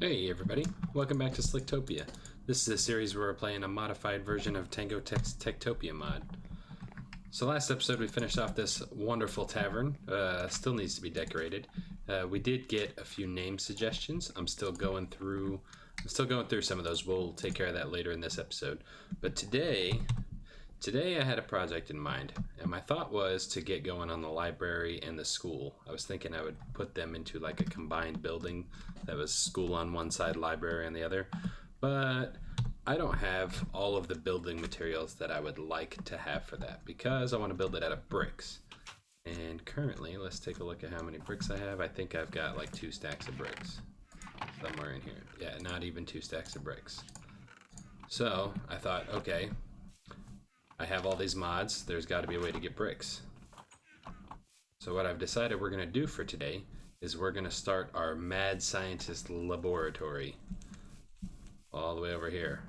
Hey everybody, welcome back to SlickTopia. This is a series where we're playing a modified version of Tango Tech's TekTopia mod. So last episode we finished off this wonderful tavern, still needs to be decorated. We did get a few name suggestions. I'm still going through some of those. We'll take care of that later in this episode. But today I had a project in mind, and my thought was to get going on the library and the school. I was thinking I would put them into like a combined building that was school on one side, library on the other, but I don't have all of the building materials that I would like to have for that because I want to build it out of bricks. And currently, let's take a look at how many bricks I have. I think I've got like 2 stacks of bricks somewhere in here. Yeah, not even 2 stacks of bricks. So I thought, okay, I have all these mods, there's got to be a way to get bricks. So what I've decided we're going to do for today is we're going to start our mad scientist laboratory all the way over here.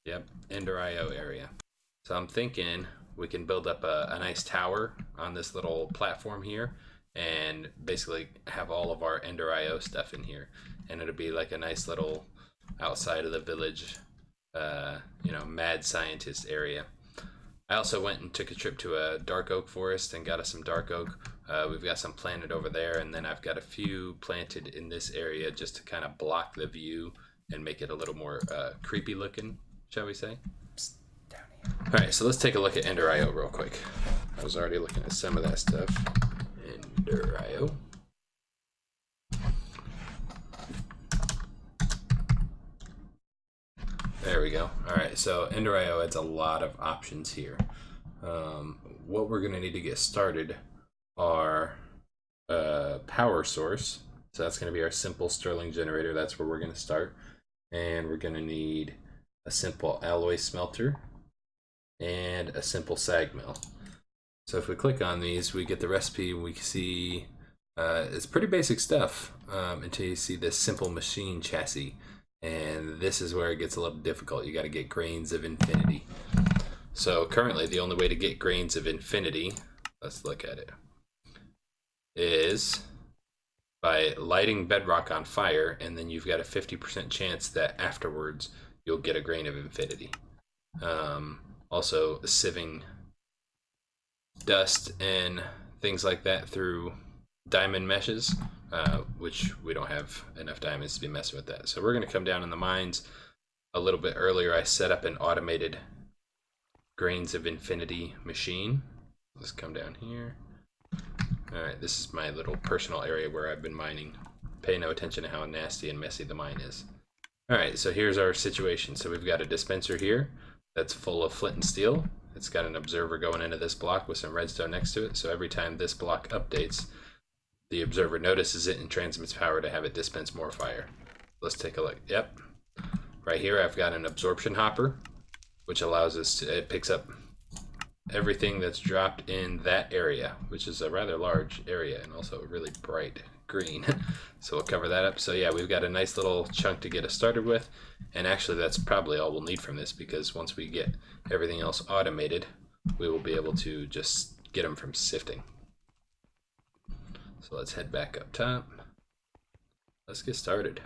Yep, EnderIO area. So I'm thinking we can build up a nice tower on this little platform here and basically have all of our EnderIO stuff in here. And it'll be like a nice little outside of the village, mad scientist area. I also went and took a trip to a dark oak forest and got us some dark oak. We've got some planted over there, and then I've got a few planted in this area just to kind of block the view and make it a little more creepy looking, shall we say. Psst, down here. Alright, so let's take a look at EnderIO real quick. I was already looking at some of that stuff. EnderIO. There we go. Alright, so EnderIO adds a lot of options here. What we're going to need to get started are power source. So that's going to be our simple Stirling generator. That's where we're going to start. And we're going to need a simple alloy smelter and a simple sag mill. So if we click on these, we get the recipe. We see it's pretty basic stuff until you see this simple machine chassis. And this is where it gets a little difficult. You got to get grains of infinity. So currently the only way to get grains of infinity, let's look at it, is by lighting bedrock on fire, and then you've got a 50% chance that afterwards you'll get a grain of infinity. Also sieving dust and things like that through diamond meshes, which we don't have enough diamonds to be messing with that. So we're going to come down in the mines. A little bit earlier I set up an automated grains of infinity machine. Let's come down here. Alright, this is my little personal area where I've been mining. Pay no attention to how nasty and messy the mine is. Alright, so here's our situation. So we've got a dispenser here that's full of flint and steel. It's got an observer going into this block with some redstone next to it. So every time this block updates, the observer notices it and transmits power to have it dispense more fire. Let's take a look. Yep. Right here I've got an absorption hopper, which allows us to, it picks up everything that's dropped in that area, which is a rather large area and also really bright green. So we'll cover that up. So yeah, we've got a nice little chunk to get us started with. And actually that's probably all we'll need from this, because once we get everything else automated, we will be able to just get them from sifting. So let's head back up top. Let's get started.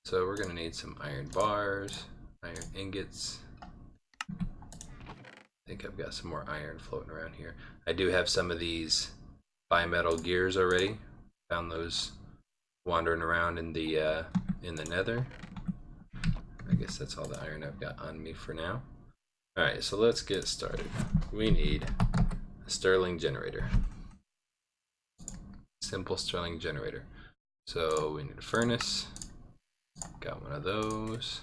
So we're going to need some iron bars, iron ingots. I think I've got some more iron floating around here. I do have some of these bimetal gears already. Found those wandering around in the nether. I guess that's all the iron I've got on me for now. Alright, so let's get started. We need a Stirling generator. Simple Stirling generator. So we need a furnace. Got one of those.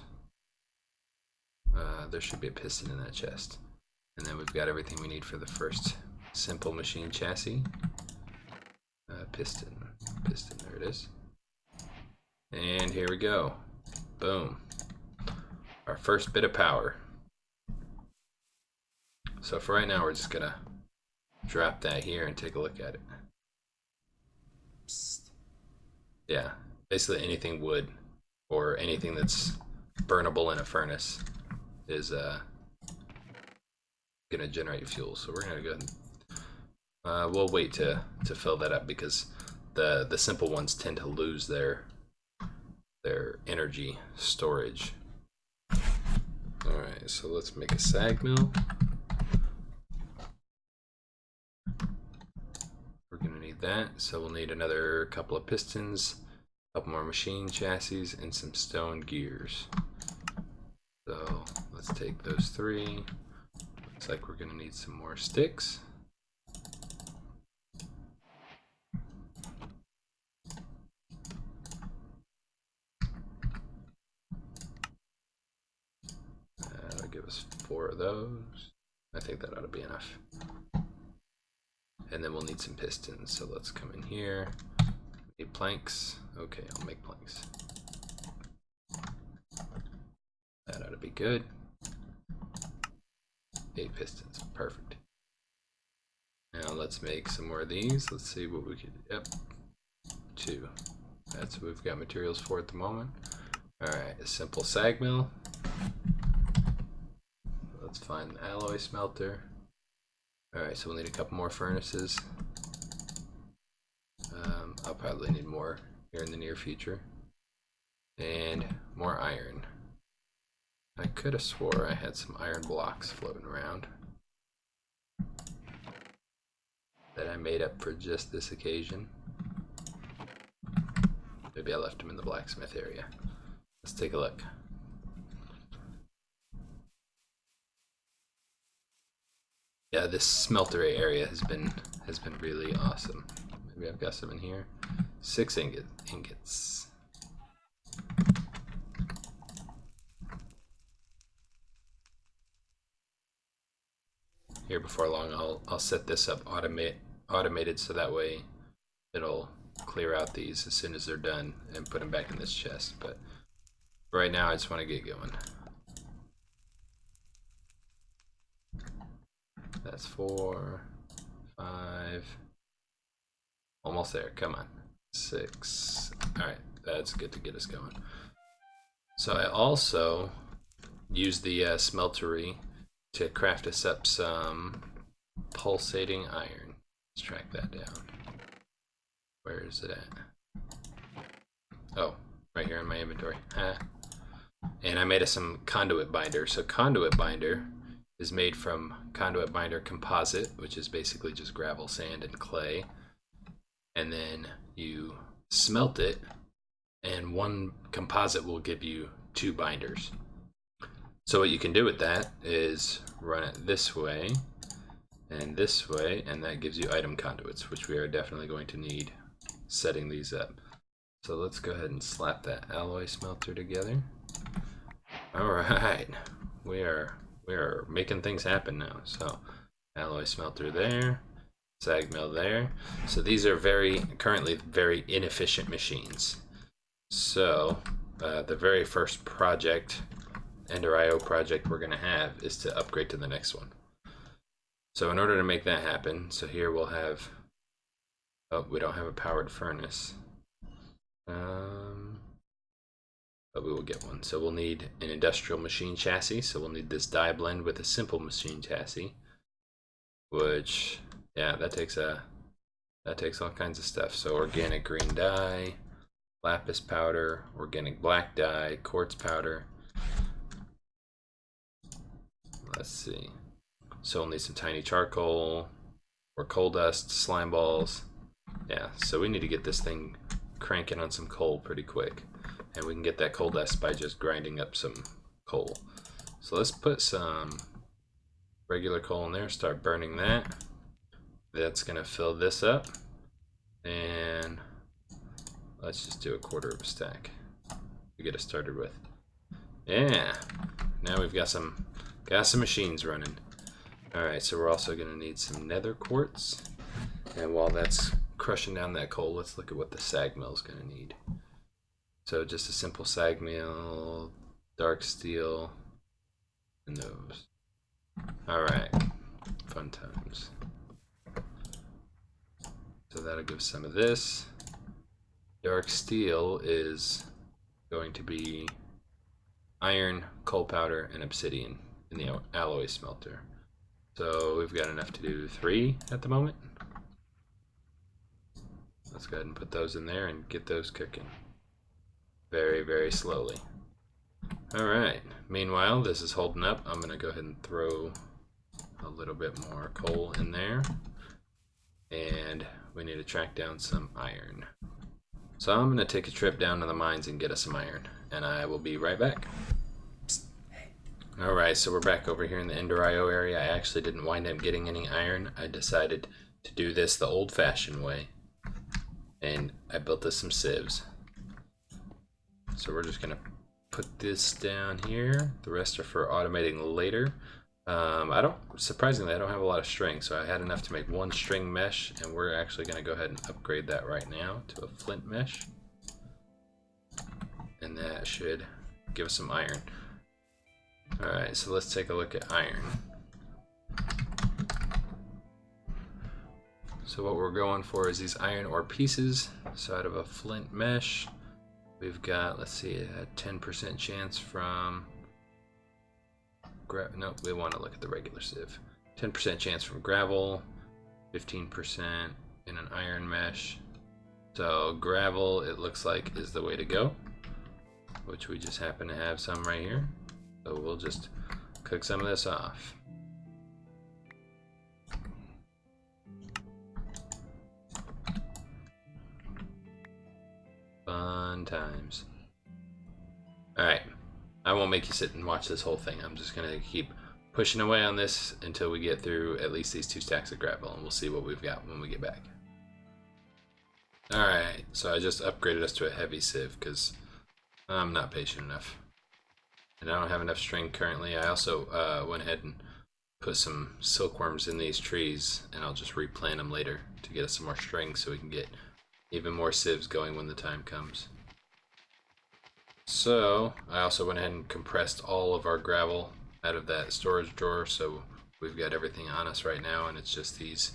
There should be a piston in that chest. And then we've got everything we need for the first simple machine chassis. Piston, there it is. And here we go. Boom. Our first bit of power. So for right now, we're just gonna drop that here and take a look at it. Psst. Yeah, basically anything wood or anything that's burnable in a furnace is gonna generate fuel. So we're gonna go ahead and we'll wait to fill that up, because the simple ones tend to lose their their energy storage. Alright, so let's make a sag mill. We're going to need that, so we'll need another couple of pistons, a couple more machine chassis, and some stone gears. So let's take those 3. Looks like we're going to need some more sticks. That'll give us 4 of those. I think that ought to be enough. And then we'll need some pistons, so let's come in here. Need planks. Okay, I'll make planks. That ought to be good. 8 pistons, perfect. Now let's make some more of these. Let's see what we could, yep, 2. That's what we've got materials for at the moment. Alright, a simple sag mill. Let's find the alloy smelter. Alright, so we'll need a couple more furnaces. I'll probably need more here in the near future. And more iron. I could have swore I had some iron blocks floating around that I made up for just this occasion. Maybe I left them in the blacksmith area. Let's take a look. Yeah, this smeltery area has been really awesome. Maybe I've got some in here. 6 ingots. Here before long, I'll set this up automated so that way it'll clear out these as soon as they're done and put them back in this chest. But right now, I just want to get going. That's 4, 5, almost there. Come on, 6. All right, that's good to get us going. So I also use the smeltery to craft us up some pulsating iron. Let's track that down. Where is it at? Oh, right here in my inventory. And I made us some conduit binder. So conduit binder is made from conduit binder composite, which is basically just gravel, sand, and clay. And then you smelt it, and one composite will give you 2 binders. So what you can do with that is run it this way, and that gives you item conduits, which we are definitely going to need setting these up. So let's go ahead and slap that alloy smelter together. All right, we are making things happen now. So alloy smelter there, sag mill there. So these are currently very inefficient machines. So the very first project, EnderIO project we're going to have is to upgrade to the next one. So in order to make that happen, so here we'll have, oh, we don't have a powered furnace, but we will get one. So we'll need an industrial machine chassis. So we'll need this die blend with a simple machine chassis, which, yeah, that takes all kinds of stuff. So organic green dye, lapis powder, organic black dye, quartz powder. Let's see. So we'll need some tiny charcoal or coal dust, slime balls. Yeah, so we need to get this thing cranking on some coal pretty quick. And we can get that coal dust by just grinding up some coal. So let's put some regular coal in there, start burning that. That's gonna fill this up. And let's just do a 1/4 of a stack to get us started with. Yeah, now we've got some machines running. All right, so we're also gonna need some nether quartz. And while that's crushing down that coal, let's look at what the sag mill is gonna need. So just a simple sag mill, dark steel, and those. All right, fun times. So that'll give some of this. Dark steel is going to be iron, coal powder, and obsidian in the alloy smelter. So we've got enough to do 3 at the moment. Let's go ahead and put those in there and get those cooking. very, very slowly. Alright, meanwhile, this is holding up. I'm going to go ahead and throw a little bit more coal in there. And we need to track down some iron. So I'm going to take a trip down to the mines and get us some iron. And I will be right back. Alright, so we're back over here in the EnderIO area. I actually didn't wind up getting any iron. I decided to do this the old-fashioned way. And I built us some sieves. So we're just going to put this down here. The rest are for automating later. Surprisingly, I don't have a lot of string, so I had enough to make one string mesh, and we're actually going to go ahead and upgrade that right now to a flint mesh. And that should give us some iron. Alright, so let's take a look at iron. So what we're going for is these iron ore pieces. So out of a flint mesh, we've got, let's see, a 10% chance from... Nope, we want to look at the regular sieve. 10% chance from gravel, 15% in an iron mesh. So gravel, it looks like, is the way to go, which we just happen to have some right here. So we'll just cook some of this off. Fun times. Alright, I won't make you sit and watch this whole thing. I'm just going to keep pushing away on this until we get through at least these 2 stacks of gravel, and we'll see what we've got when we get back. Alright, so I just upgraded us to a heavy sieve because I'm not patient enough. And I don't have enough string currently. I also went ahead and put some silkworms in these trees, and I'll just replant them later to get us some more string so we can get even more sieves going when the time comes. So I also went ahead and compressed all of our gravel out of that storage drawer, so we've got everything on us right now, and it's just these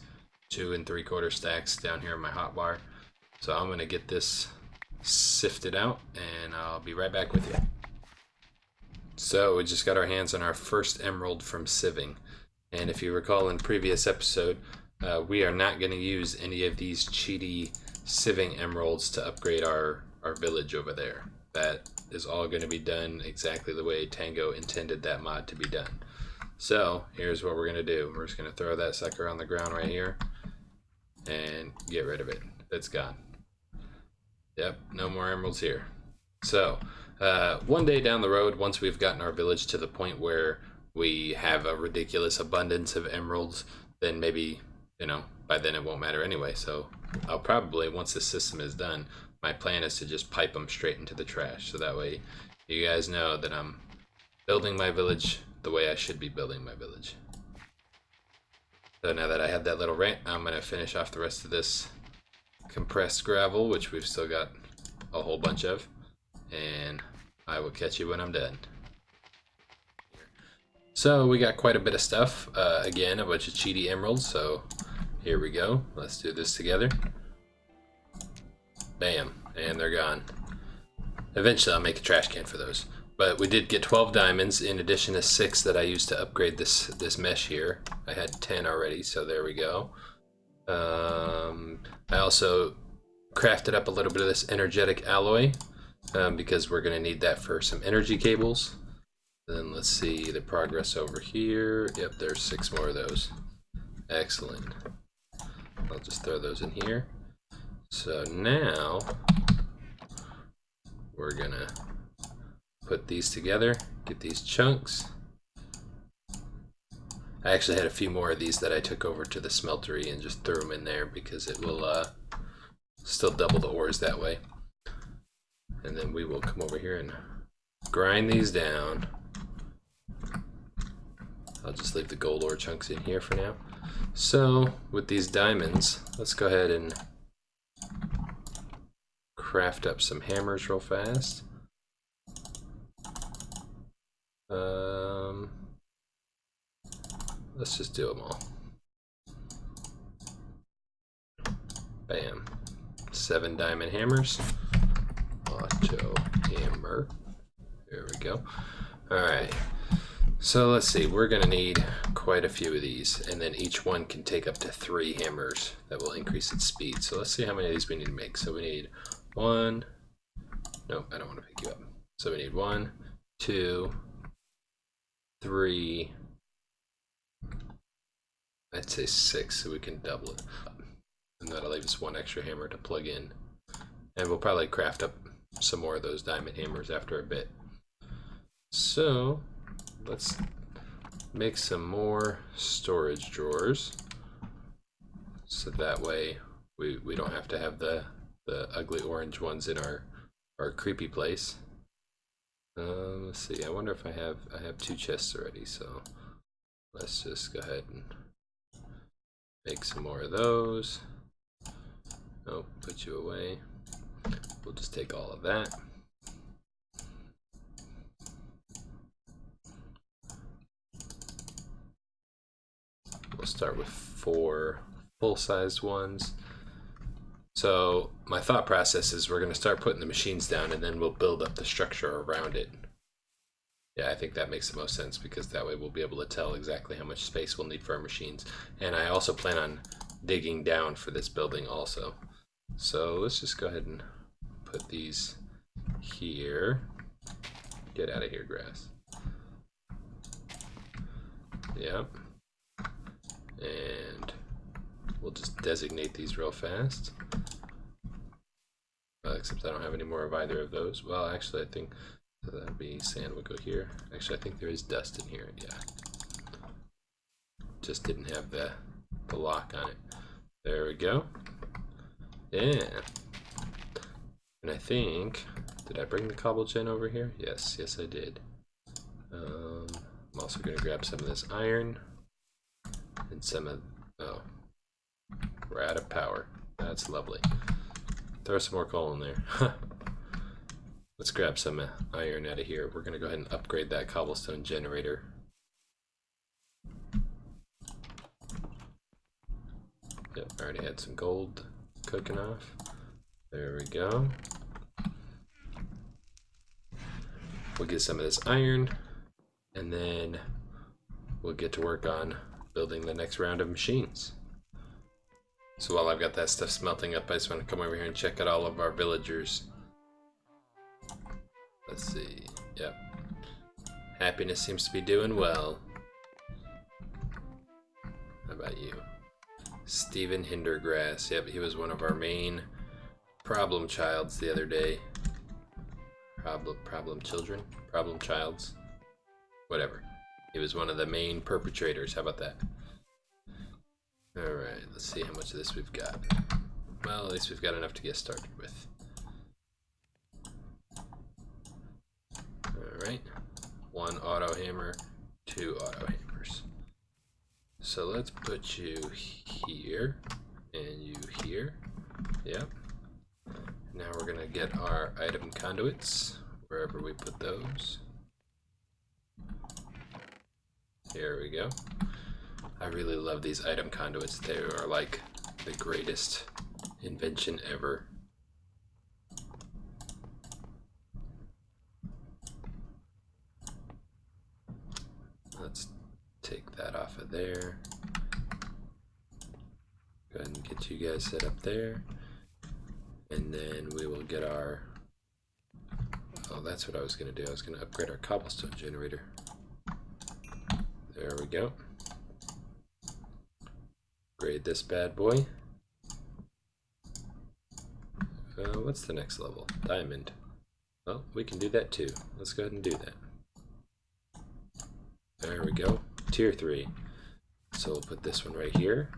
2 3/4 stacks down here in my hotbar. So I'm going to get this sifted out, and I'll be right back with you. So we just got our hands on our first emerald from sieving, and if you recall in previous episode, we are not going to use any of these cheaty sieving emeralds to upgrade our village over there. That is all going to be done exactly the way Tango intended that mod to be done. So here's what we're going to do. We're just going to throw that sucker on the ground right here and get rid of it. It's gone. Yep, no more emeralds here. So one day down the road, once we've gotten our village to the point where we have a ridiculous abundance of emeralds, then maybe, by then it won't matter anyway. So I'll probably, once this system is done, my plan is to just pipe them straight into the trash. So that way you guys know that I'm building my village the way I should be building my village. So now that I have that little rant, I'm going to finish off the rest of this compressed gravel, which we've still got a whole bunch of, and I will catch you when I'm done. So we got quite a bit of stuff. Again, a bunch of cheaty emeralds, so here we go. Let's do this together. Bam, and they're gone. Eventually I'll make a trash can for those. But we did get 12 diamonds in addition to 6 that I used to upgrade this mesh here. I had 10 already, so there we go. I also crafted up a little bit of this energetic alloy because we're going to need that for some energy cables. Then let's see the progress over here. Yep, there's 6 more of those. Excellent. I'll just throw those in here. So now we're gonna put these together, get these chunks. I actually had a few more of these that I took over to the smeltery and just threw them in there because it will still double the ores that way. And then we will come over here and grind these down. I'll just leave the gold ore chunks in here for now. So with these diamonds, let's go ahead and craft up some hammers real fast. Let's just do them all. Bam. 7 diamond hammers. Auto hammer. There we go. Alright. So let's see, we're going to need quite a few of these, and then each one can take up to 3 hammers that will increase its speed. So let's see how many of these we need to make. So we need 1, Nope, I don't want to pick you up. So we need 1, 2, 3. I'd say 6, so we can double it. And that'll leave us 1 extra hammer to plug in. And we'll probably craft up some more of those diamond hammers after a bit. So let's make some more storage drawers. So that way we don't have to have the ugly orange ones in our creepy place. Let's see, I wonder if I have 2 chests already, so let's just go ahead and make some more of those. Oh, put you away. We'll just take all of that. We'll start with 4 full-sized ones. So my thought process is we're going to start putting the machines down and then we'll build up the structure around it. Yeah, I think that makes the most sense because that way we'll be able to tell exactly how much space we'll need for our machines. And I also plan on digging down for this building also. So let's just go ahead and put these here. Get out of here, grass. Yep. And we'll just designate these real fast. Except I don't have any more of either of those. Well, actually, I think so that'd be sand would go here. Actually, I think there is dust in here. Yeah. Just didn't have the lock on it. There we go. Yeah. And I think, did I bring the cobble gen over here? Yes, I did. I'm also going to grab some of this iron and some of, oh, we're out of power. That's lovely. Throw some more coal in there. Let's grab some iron out of here. We're going to go ahead and upgrade that cobblestone generator. Yep, I already had some gold cooking off. There we go. We'll get some of this iron, and then we'll get to work on building the next round of machines. So while I've got that stuff smelting up, I just want to come over here and check out all of our villagers. Let's see. Yep. Happiness seems to be doing well. How about you? Stephen Hindergrass. Yep, he was one of our main problem childs the other day. Problem children? Problem childs? Whatever. He was one of the main perpetrators. How about that? Alright, let's see how much of this we've got. Well, at least we've got enough to get started with. Alright. 1 auto hammer, 2 auto hammers. So let's put you here, and you here. Yep. Now we're gonna get our item conduits, wherever we put those. Here we go. I really love these item conduits. They are like the greatest invention ever. Let's take that off of there. Go ahead and get you guys set up there. And then we will get our... Oh, that's what I was going to do. I was going to upgrade our cobblestone generator. There we go. Upgrade this bad boy. What's the next level? Diamond. Well, we can do that too. Let's go ahead and do that. There we go. Tier 3. So we'll put this one right here.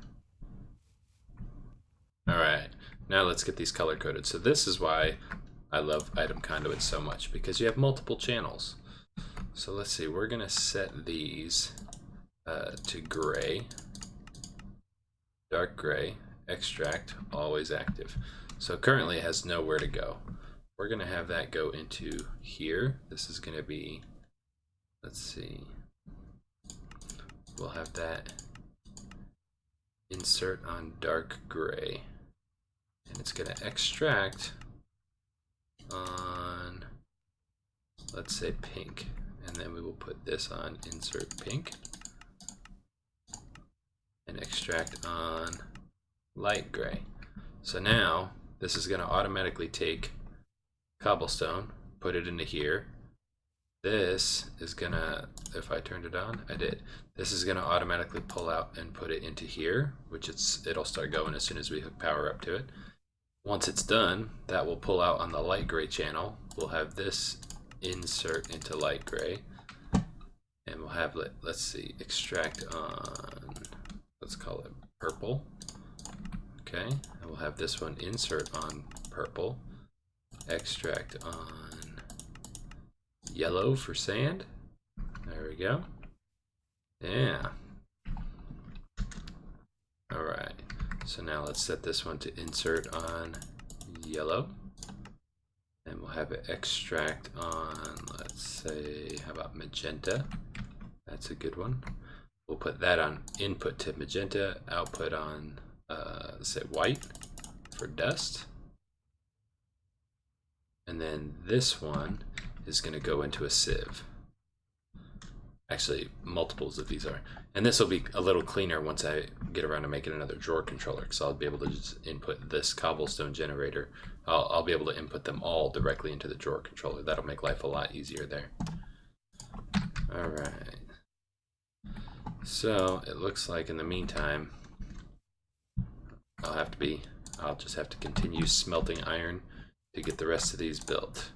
Alright, now let's get these color coded. So this is why I love item conduits so much, because you have multiple channels. So let's see, we're going to set these to gray, dark gray, extract, always active. So currently it has nowhere to go. We're going to have that go into here. This is going to be, let's see, we'll have that insert on dark gray. And it's going to extract on, let's say, pink. And then we will put this on insert pink. And extract on light gray. So now this is going to automatically take cobblestone, put it into here. This is gonna, if I turned it on, I did. This is gonna automatically pull out and put it into here, which it'll start going as soon as we hook power up to it. Once it's done, that will pull out on the light gray channel. We'll have this insert into light gray, and we'll have, let's see, extract on, let's call it purple. Okay, and we'll have this one insert on purple, extract on yellow for sand. There we go. Yeah. All right. So now let's set this one to insert on yellow. And we'll have it extract on, let's say, how about magenta? That's a good one. We'll put that on input to magenta, output on, let's say, white for dust. And then this one is going to go into a sieve. Actually, multiples of these are. And this will be a little cleaner once I get around to making another drawer controller, because I'll be able to just input this cobblestone generator. I'll be able to input them all directly into the drawer controller. That'll make life a lot easier there. All right. So it looks like in the meantime, I'll just have to continue smelting iron to get the rest of these built.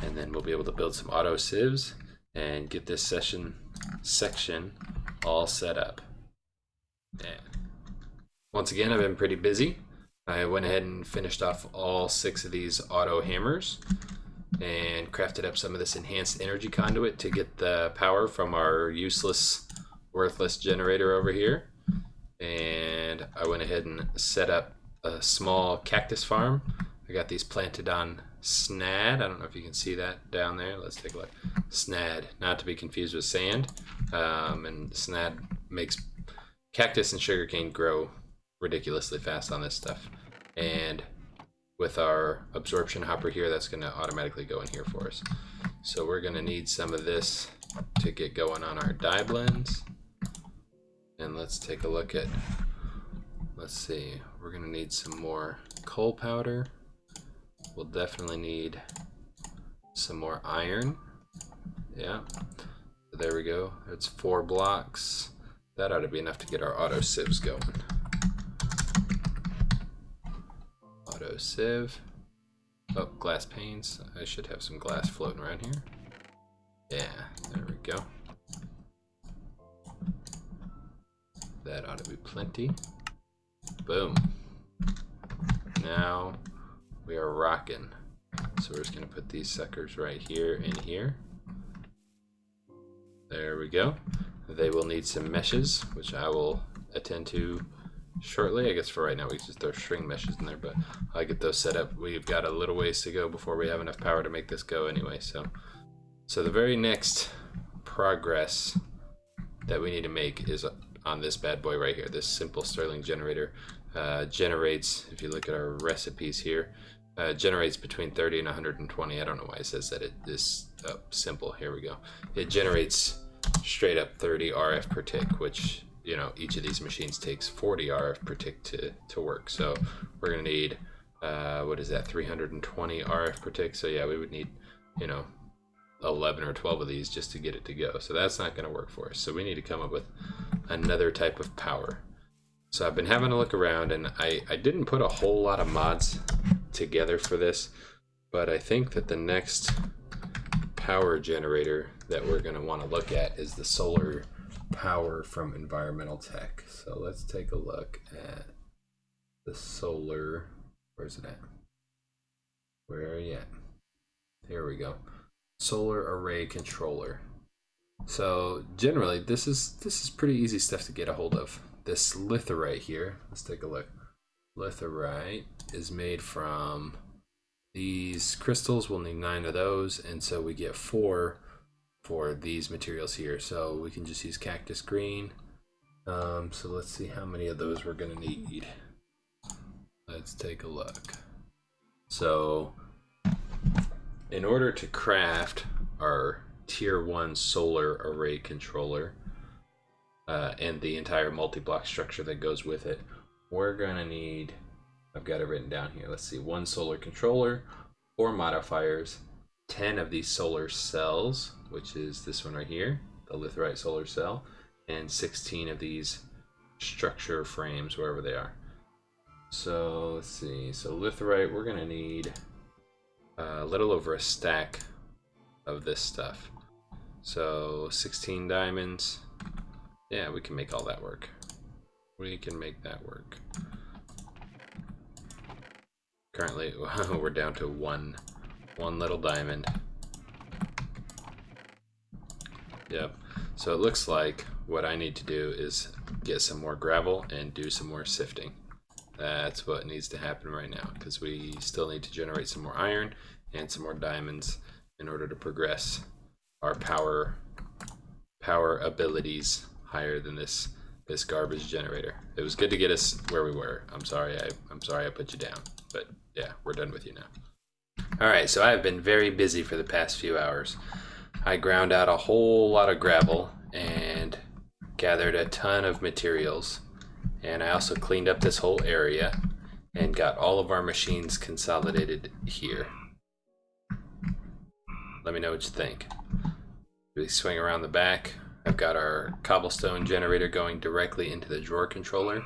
And then we'll be able to build some auto sieves and get this section all set up. Yeah. Once again, I've been pretty busy. I went ahead and finished off all 6 of these auto hammers and crafted up some of this enhanced energy conduit to get the power from our useless, worthless generator over here. And I went ahead and set up a small cactus farm. I got these planted on snad. I don't know if you can see that down there. Let's take a look. Snad, not to be confused with sand. And snad makes cactus and sugarcane grow ridiculously fast on this stuff. And with our absorption hopper here, that's going to automatically go in here for us. So we're going to need some of this to get going on our dye blends. And let's take a look at, let's see, we're going to need some more coal powder. We'll definitely need some more iron. Yeah, there we go. It's 4 blocks. That ought to be enough to get our auto sieves going. Auto sieve. Oh, glass panes. I should have some glass floating around here. Yeah, there we go. That ought to be plenty. Boom. Now we are rocking. So we're just going to put these suckers right here and here. There we go. They will need some meshes, which I will attend to shortly. I guess for right now we can just throw string meshes in there, but I'll get those set up. We've got a little ways to go before we have enough power to make this go anyway. So the very next progress that we need to make is on this bad boy right here. This simple Stirling generator generates, if you look at our recipes here, generates between 30 and 120. I don't know why it says that it is simple. Here we go. It generates straight up 30 RF per tick, which, you know, each of these machines takes 40 RF per tick to work. So we're gonna need what is that, 320 RF per tick. So yeah, we would need, you know, 11 or 12 of these just to get it to go. So that's not gonna work for us. So we need to come up with another type of power. So I've been having a look around, and I didn't put a whole lot of mods together for this, but I think that the next power generator that we're going to want to look at is the solar power from Environmental Tech. So let's take a look at the solar. Where's it at? Where are you at? Here we go. Solar array controller. So generally this is pretty easy stuff to get a hold of. This litherite here, let's take a look. Litherite is made from these crystals. We'll need 9 of those, and so we get 4 for these materials here. So we can just use cactus green. So let's see how many of those we're gonna need. Let's take a look. So in order to craft our tier 1 solar array controller and the entire multi-block structure that goes with it, we're gonna need, I've got it written down here, let's see, 1 solar controller, 4 modifiers, 10 of these solar cells, which is this one right here, the litherite solar cell, and 16 of these structure frames, wherever they are. So let's see, so litherite, we're gonna need a little over a stack of this stuff. So 16 diamonds, yeah, we can make all that work. We can make that work. Currently, we're down to one little diamond. Yep, so it looks like what I need to do is get some more gravel and do some more sifting. That's what needs to happen right now, because we still need to generate some more iron and some more diamonds in order to progress our power abilities higher than this garbage generator. It was good to get us where we were. I'm sorry I put you down, but yeah, we're done with you now. Alright, so I've been very busy for the past few hours. I ground out a whole lot of gravel and gathered a ton of materials, and I also cleaned up this whole area and got all of our machines consolidated here. Let me know what you think. We swing around the back. I've got our cobblestone generator going directly into the drawer controller,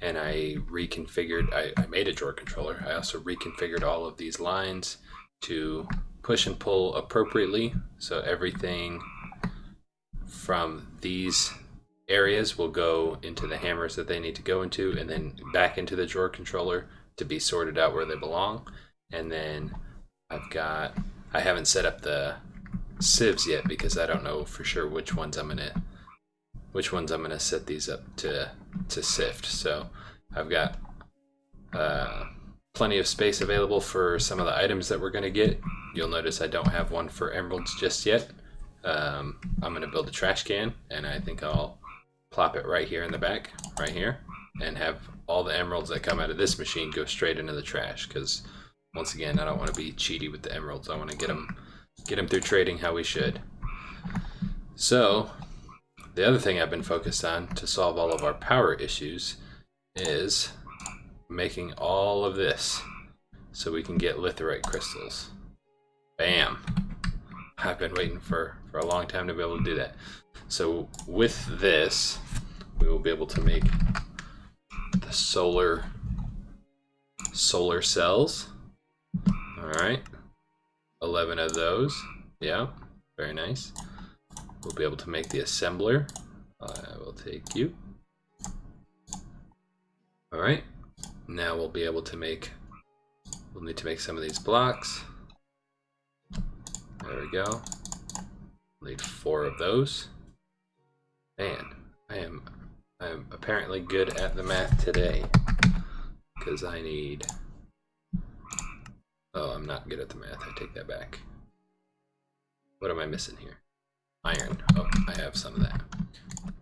and I made a drawer controller. I also reconfigured all of these lines to push and pull appropriately, so everything from these areas will go into the hammers that they need to go into, and then back into the drawer controller to be sorted out where they belong. And then I haven't set up the sieves yet because I don't know for sure which ones I'm gonna set these up to sift. So I've got plenty of space available for some of the items that we're gonna get. You'll notice I don't have one for emeralds just yet. I'm gonna build a trash can, and I think I'll plop it right here in the back, right here, and have all the emeralds that come out of this machine go straight into the trash, because once again, I don't want to be cheaty with the emeralds. I want to get them through trading how we should. So the other thing I've been focused on to solve all of our power issues is making all of this so we can get litherite crystals. Bam! I've been waiting for a long time to be able to do that. So with this, we will be able to make the solar cells. All right, 11 of those. Yeah, very nice. We'll be able to make the assembler. I will take you. All right, now we'll be able to we'll need to make some of these blocks. There we go. We'll need 4 of those. Man, I am apparently good at the math today, because I need... Oh, I'm not good at the math. I take that back. What am I missing here? Iron. Oh, I have some of that.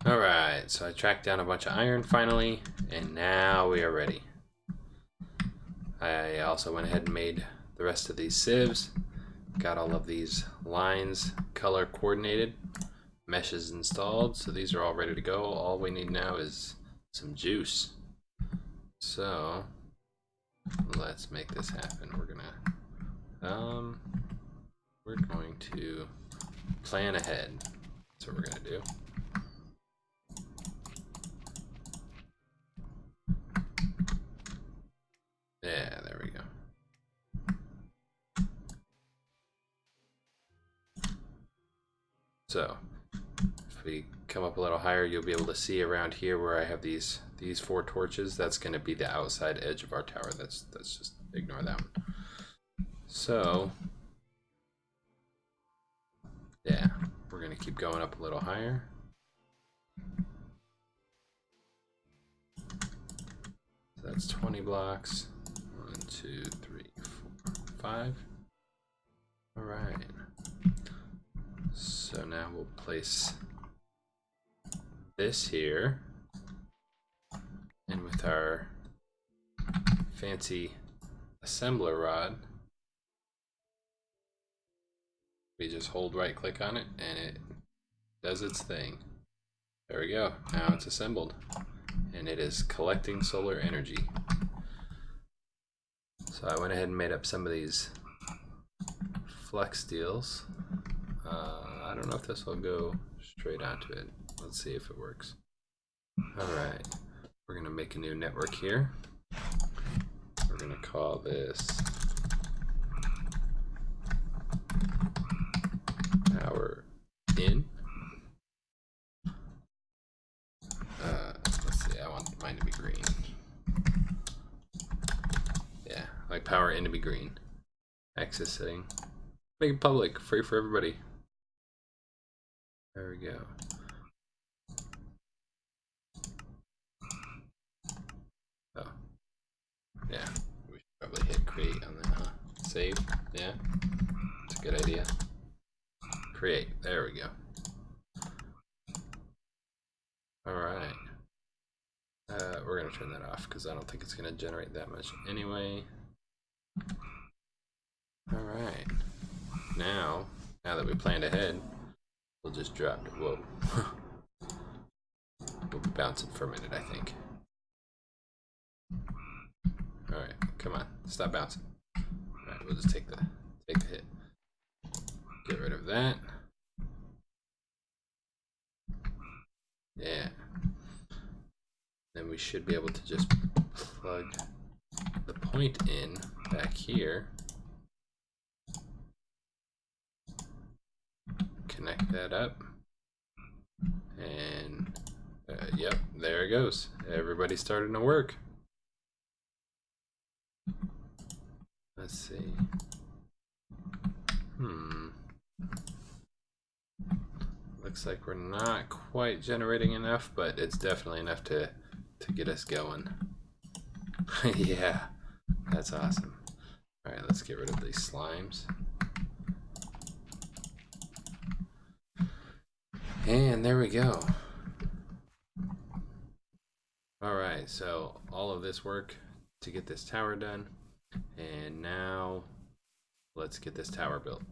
Alright, so I tracked down a bunch of iron finally, and now we are ready. I also went ahead and made the rest of these sieves. Got all of these lines color coordinated. Meshes installed, so these are all ready to go. All we need now is some juice. So let's make this happen. We're going to plan ahead. That's what we're gonna do. Yeah, there we go. So if we come up a little higher, you'll be able to see around here where I have these 4 torches. That's going to be the outside edge of our tower. That's just ignore that one. So yeah, we're going to keep going up a little higher. So that's 20 blocks. 1, 2, 3, 4, 5. All right. So now we'll place this here, and with our fancy assembler rod, we just hold right click on it and it does its thing. There we go. Now it's assembled and it is collecting solar energy. So I went ahead and made up some of these flux deals. I don't know if this will go straight onto it. Let's see if it works. Alright, we're going to make a new network here. We're going to call this power in. Let's see, I want mine to be green. Yeah, like power in to be green. Access setting. Make it public, free for everybody. There we go. Oh. Yeah, we should probably hit create on that, huh? Save, yeah. It's a good idea. Create, there we go. Alright. We're gonna turn that off because I don't think it's gonna generate that much anyway. Alright. Now that we planned ahead, we'll just drop it. Whoa. We'll be bouncing for a minute, I think. Alright, come on, stop bouncing. Alright, we'll just take the hit. Get rid of that. Yeah. Then we should be able to just plug the point in back here. Connect that up. And yep, there it goes. Everybody's starting to work. Let's see. Looks like we're not quite generating enough, but it's definitely enough to get us going. Yeah, that's awesome. All right, let's get rid of these slimes. And there we go. All right, so all of this work to get this tower done. And now let's get this tower built.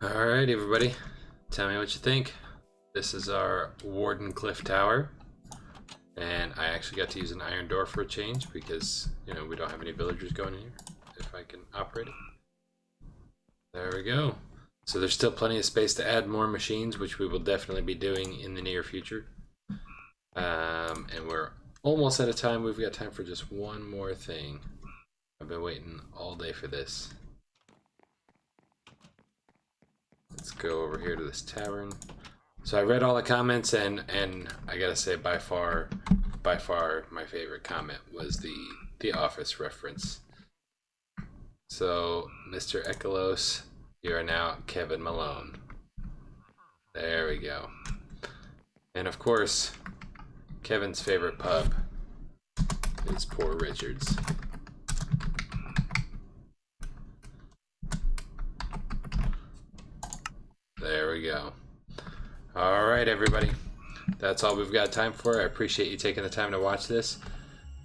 Alright everybody, tell me what you think. This is our Wardenclyffe tower, and I actually got to use an iron door for a change because, you know, we don't have any villagers going in here, if I can operate it. There we go. So there's still plenty of space to add more machines, which we will definitely be doing in the near future. And we're almost out of time. We've got time for just one more thing. I've been waiting all day for this. Let's go over here to this tavern. So I read all the comments, and I gotta say, by far my favorite comment was the Office reference. So, Mr. Echolos, you are now Kevin Malone. There we go. And of course, Kevin's favorite pub is Poor Richard's. There we go. All right, everybody. That's all we've got time for. I appreciate you taking the time to watch this.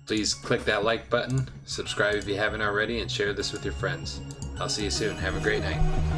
Please click that like button, subscribe if you haven't already, and share this with your friends. I'll see you soon. Have a great night.